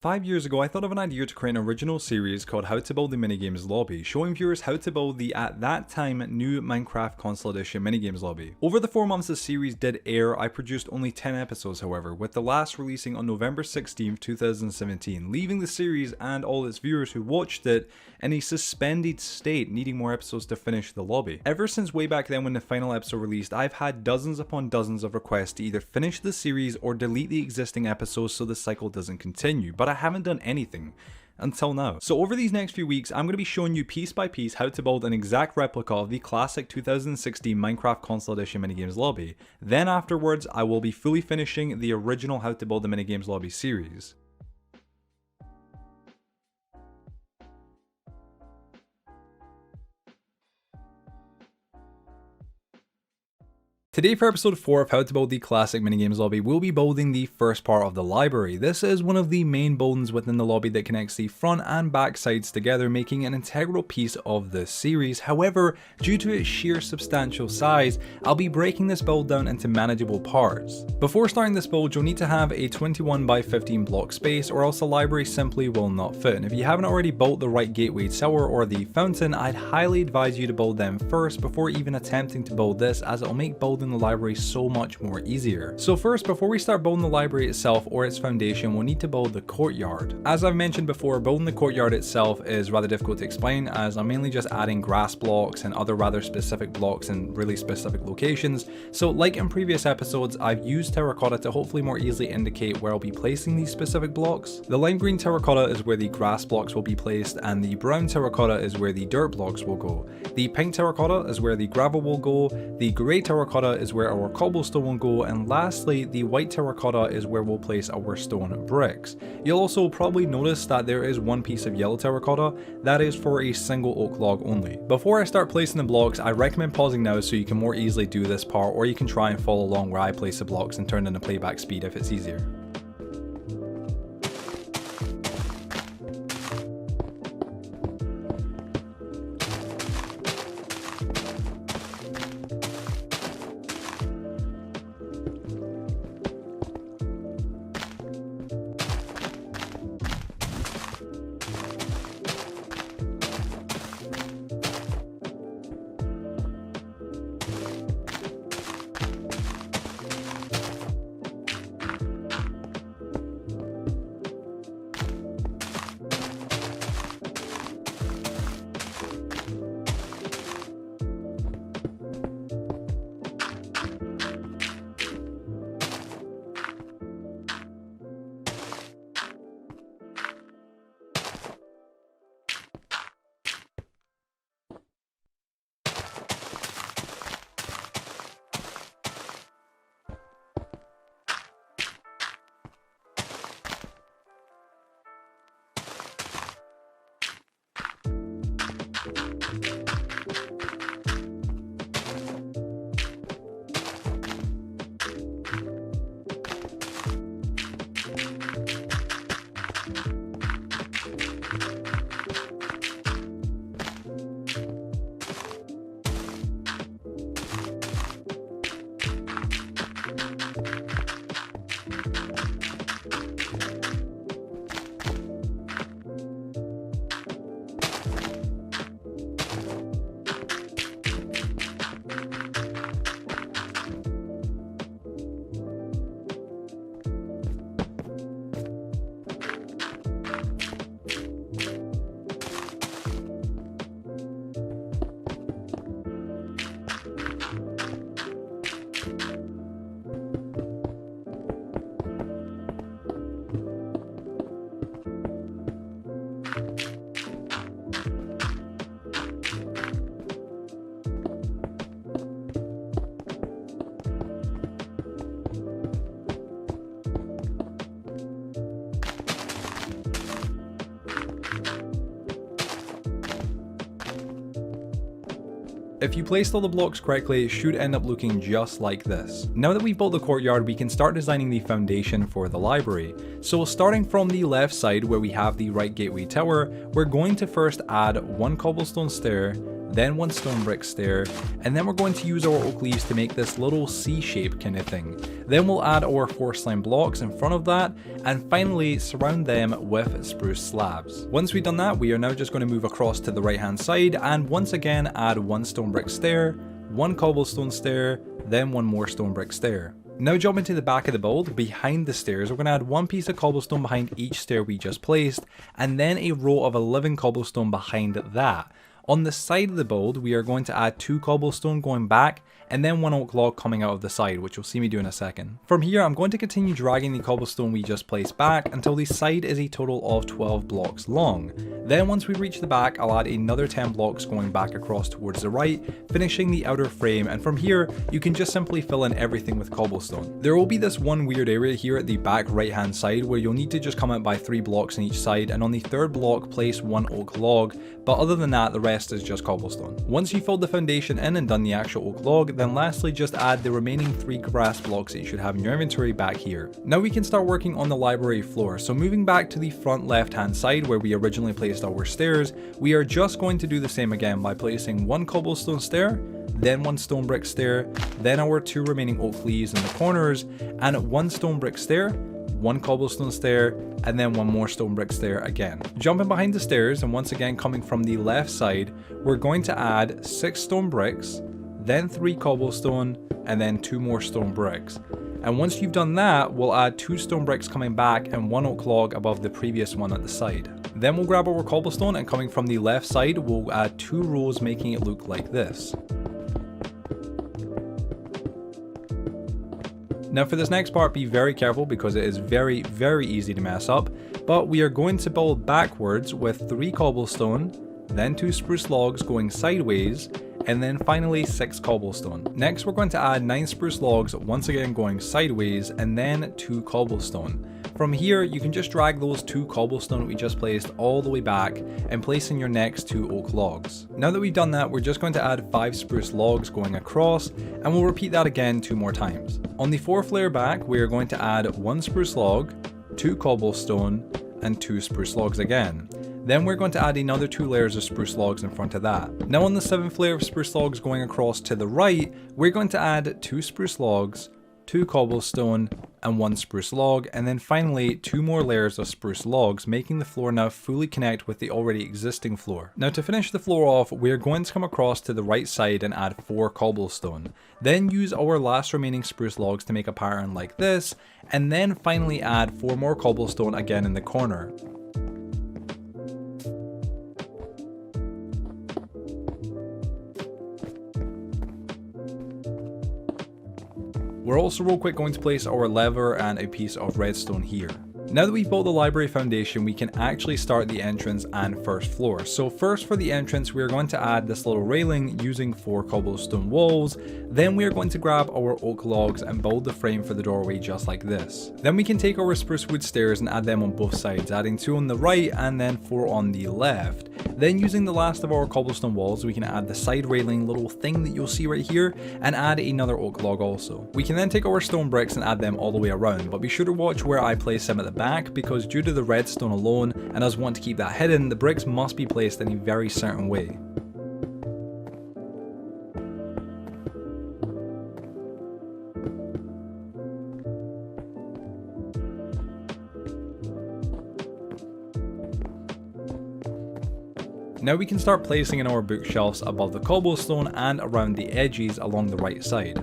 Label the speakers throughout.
Speaker 1: 5 years ago, I thought of an idea to create an original series called How to Build the Minigames Lobby, showing viewers how to build the, at that time, new Minecraft Console Edition Minigames Lobby. Over the 4 months the series did air, I produced only 10 episodes however, with the last releasing on November 16th, 2017, leaving the series and all its viewers who watched it in a suspended state, needing more episodes to finish the lobby. Ever since way back then when the final episode released, I've had dozens upon dozens of requests to either finish the series or delete the existing episodes so the cycle doesn't continue, but I haven't done anything until now. So over these next few weeks, I'm going to be showing you piece by piece how to build an exact replica of the classic 2016 Minecraft Console Edition Minigames Lobby. Then afterwards, I will be fully finishing the original How to Build the Minigames Lobby series. Today for episode 4 of How to Build the Classic Minigames Lobby, we'll be building the first part of the library. This is one of the main buildings within the lobby that connects the front and back sides together, making an integral piece of this series. However, due to its sheer substantial size, I'll be breaking this build down into manageable parts. Before starting this build, you'll need to have a 21 by 15 block space, or else the library simply will not fit. And if you haven't already built the right gateway tower or the fountain, I'd highly advise you to build them first before even attempting to build this, as it'll make building the library so much more easier. So first, before we start building the library itself or its foundation, we'll need to build the courtyard. As I've mentioned before, building the courtyard itself is rather difficult to explain, as I'm mainly just adding grass blocks and other rather specific blocks in really specific locations. So like in previous episodes, I've used terracotta to hopefully more easily indicate where I'll be placing these specific blocks. The lime green terracotta is where the grass blocks will be placed, and the brown terracotta is where the dirt blocks will go. The pink terracotta is where the gravel will go, the grey terracotta is where our cobblestone will go, and lastly the white terracotta is where we'll place our stone bricks. You'll also probably notice that there is one piece of yellow terracotta that is for a single oak log only. Before I start placing the blocks, I recommend pausing now so you can more easily do this part, or you can try and follow along where I place the blocks and turn in the playback speed if it's easier. If you placed all the blocks correctly, it should end up looking just like this. Now that we've built the courtyard, we can start designing the foundation for the library. So starting from the left side where we have the right gateway tower, we're going to first add one cobblestone stair, then 1 stone brick stair, and then we're going to use our oak leaves to make this little C shape kind of thing. Then we'll add our 4 slime blocks in front of that, and finally surround them with spruce slabs. Once we've done that, we are now just going to move across to the right hand side and once again add 1 stone brick stair, 1 cobblestone stair, then 1 more stone brick stair. Now jumping to the back of the build, behind the stairs, we're going to add 1 piece of cobblestone behind each stair we just placed, and then a row of 11 cobblestone behind that. On the side of the build, we are going to add 2 cobblestone going back, and then 1 oak log coming out of the side, which you'll see me do in a second. From here, I'm going to continue dragging the cobblestone we just placed back until the side is a total of 12 blocks long. Then once we reach the back, I'll add another 10 blocks going back across towards the right, finishing the outer frame, and from here, you can just simply fill in everything with cobblestone. There will be this one weird area here at the back right hand side where you'll need to just come out by 3 blocks on each side, and on the 3rd block, place 1 oak log, but other than that, the rest is just cobblestone. Once you've filled the foundation in and done the actual oak log, then lastly just add the remaining 3 grass blocks that you should have in your inventory back here. Now we can start working on the library floor, so moving back to the front left hand side where we originally placed our stairs, we are just going to do the same again by placing 1 cobblestone stair, then 1 stone brick stair, then our 2 remaining oak leaves in the corners, and 1 stone brick stair, 1 cobblestone stair, and then 1 more stone brick stair again. Jumping behind the stairs and once again coming from the left side, we're going to add 6 stone bricks, then 3 cobblestone, and then 2 more stone bricks. And once you've done that, we'll add 2 stone bricks coming back and 1 oak log above the previous one at the side. Then we'll grab our cobblestone and coming from the left side, we'll add 2 rows making it look like this. Now for this next part, be very careful because it is very easy to mess up, but we are going to build backwards with 3 cobblestone, then 2 spruce logs going sideways, and then finally 6 cobblestone. Next we're going to add 9 spruce logs, once again going sideways, and then 2 cobblestone. From here you can just drag those 2 cobblestone we just placed all the way back and place in your next 2 oak logs. Now that we've done that, we're just going to add 5 spruce logs going across, and we'll repeat that again 2 more times. On the 4th layer back, we are going to add 1 spruce log, 2 cobblestone, and 2 spruce logs again. Then we're going to add another 2 layers of spruce logs in front of that. Now on the 7th layer of spruce logs going across to the right, we're going to add 2 spruce logs, 2 cobblestone, and 1 spruce log, and then finally 2 more layers of spruce logs, making the floor now fully connect with the already existing floor. Now to finish the floor off, we're going to come across to the right side and add 4 cobblestone. Then use our last remaining spruce logs to make a pattern like this, and then finally add 4 more cobblestone again in the corner. We're also real quick going to place our lever and a piece of redstone here. Now that we've built the library foundation, we can actually start the entrance and first floor. So first for the entrance, we're going to add this little railing using 4 cobblestone walls. Then we're going to grab our oak logs and build the frame for the doorway just like this. Then we can take our spruce wood stairs and add them on both sides, adding 2 on the right and then 4 on the left. Then using the last of our cobblestone walls, we can add the side railing little thing that you'll see right here and add another oak log also. We can then take our stone bricks and add them all the way around, but be sure to watch where I place them at the back, because due to the redstone alone and us wanting to keep that hidden, the bricks must be placed in a very certain way. Now we can start placing in our bookshelves above the cobblestone and around the edges along the right side.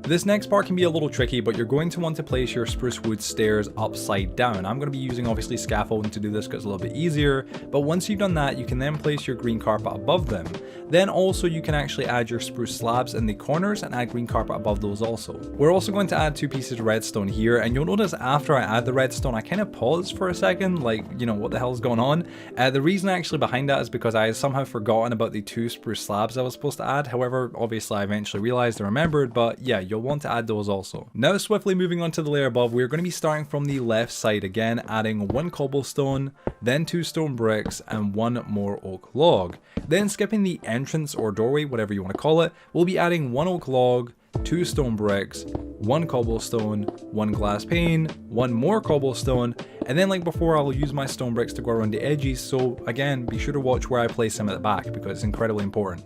Speaker 1: This next part can be a little tricky, but you're going to want to place your spruce wood stairs upside down. I'm going to be using obviously scaffolding to do this because it's a little bit easier, but once you've done that, you can then place your green carpet above them. Then also you can actually add your spruce slabs in the corners and add green carpet above those also. We're also going to add 2 pieces of redstone here, and you'll notice after I add the redstone, I kind of pause for a second, like, you know, what the hell is going on? The reason actually behind that is because I had somehow forgotten about the 2 spruce slabs I was supposed to add. However, obviously I eventually realized and remembered, but yeah, you'll want to add those also. Now swiftly moving on to the layer above, we're going to be starting from the left side again, adding 1 cobblestone, then 2 stone bricks, and 1 more oak log. Then skipping the entrance or doorway, whatever you want to call it, we'll be adding 1 oak log, 2 stone bricks, 1 cobblestone, 1 glass pane, 1 more cobblestone, and then like before, I'll use my stone bricks to go around the edges, so again, be sure to watch where I place them at the back because it's incredibly important.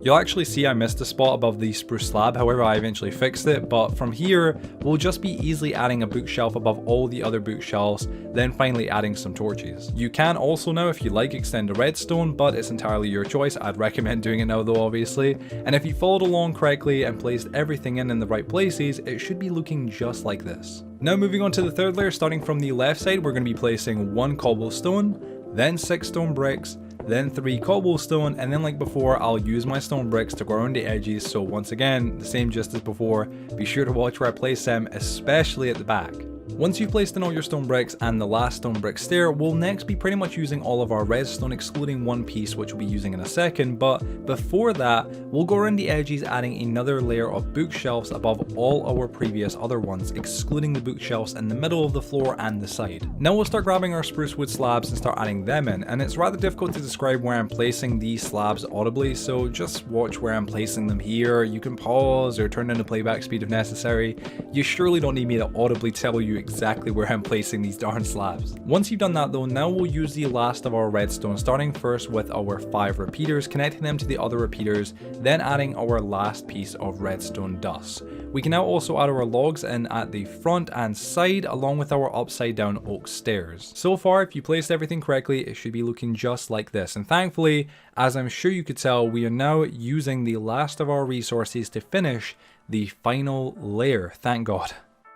Speaker 1: You'll actually see I missed a spot above the spruce slab, however I eventually fixed it, but from here we'll just be easily adding a bookshelf above all the other bookshelves, then finally adding some torches. You can also now, if you like, extend the redstone, but it's entirely your choice. I'd recommend doing it now though, obviously, and if you followed along correctly and placed everything in the right places, it should be looking just like this. Now moving on to the third layer, starting from the left side, we're going to be placing 1 cobblestone, then 6 stone bricks, then 3 cobblestone, and then like before, I'll use my stone bricks to go around the edges, so once again, the same gist as before, be sure to watch where I place them, especially at the back. Once you've placed in all your stone bricks and the last stone brick stair, we'll next be pretty much using all of our redstone, excluding one piece which we'll be using in a second, but before that, we'll go around the edges adding another layer of bookshelves above all our previous other ones, excluding the bookshelves in the middle of the floor and the side. Now we'll start grabbing our spruce wood slabs and start adding them in, and it's rather difficult to describe where I'm placing these slabs audibly, so just watch where I'm placing them here. You can pause or turn down the playback speed if necessary. You surely don't need me to audibly tell you exactly where I'm placing these darn slabs. Once you've done that though, now we'll use the last of our redstone, starting first with our 5 repeaters, connecting them to the other repeaters, then adding our last piece of redstone dust. We can now also add our logs in at the front and side, along with our upside down oak stairs. So far, if you placed everything correctly, it should be looking just like this, and thankfully, as I'm sure you could tell, we are now using the last of our resources to finish the final layer, thank God.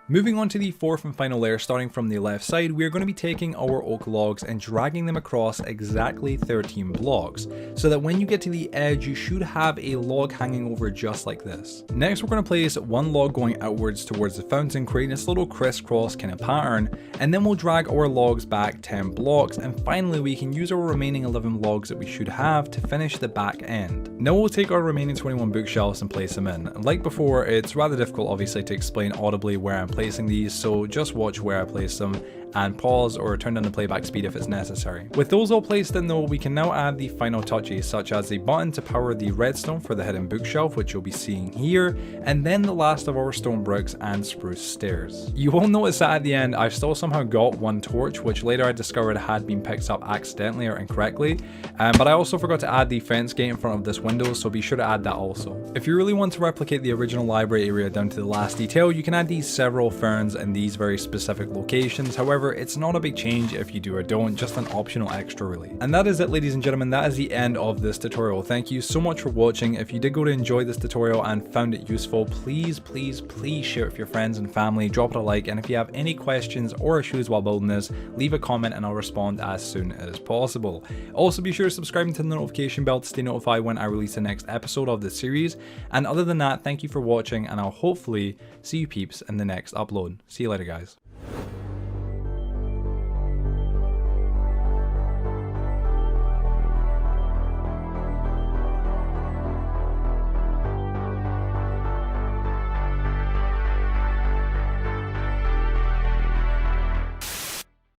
Speaker 1: Moving on to the fourth and final layer, starting from the left side, we are going to be taking our oak logs and dragging them across exactly 13 blocks, so that when you get to the edge, you should have a log hanging over just like this. Next, we're going to place one log going outwards towards the fountain, creating this little crisscross kind of pattern, and then we'll drag our logs back 10 blocks, and finally we can use our remaining 11 logs that we should have to finish the back end. Now we'll take our remaining 21 bookshelves and place them in. Like before, it's rather difficult obviously to explain audibly where I'm placing these, so just watch where I place them and pause or turn down the playback speed if it's necessary. With those all placed in though, we can now add the final touches, such as a button to power the redstone for the hidden bookshelf, which you'll be seeing here, and then the last of our stone bricks and spruce stairs. You will notice that at the end, I've still somehow got one torch, which later I discovered had been picked up accidentally or incorrectly, but I also forgot to add the fence gate in front of this window, so be sure to add that also. If you really want to replicate the original library area down to the last detail, you can add these several ferns in these very specific locations. However, it's not a big change if you do or don't, just an optional extra really. And that is it, ladies and gentlemen, that is the end of this tutorial. Thank you so much for watching. If you did go to enjoy this tutorial and found it useful, please share it with your friends and family, drop it a like, and if you have any questions or issues while building this, leave a comment and I'll respond as soon as possible. Also be sure to subscribe to the notification bell to stay notified when I release the next episode of this series, and other than that, thank you for watching, and I'll hopefully see you peeps in the next upload. See you later, guys.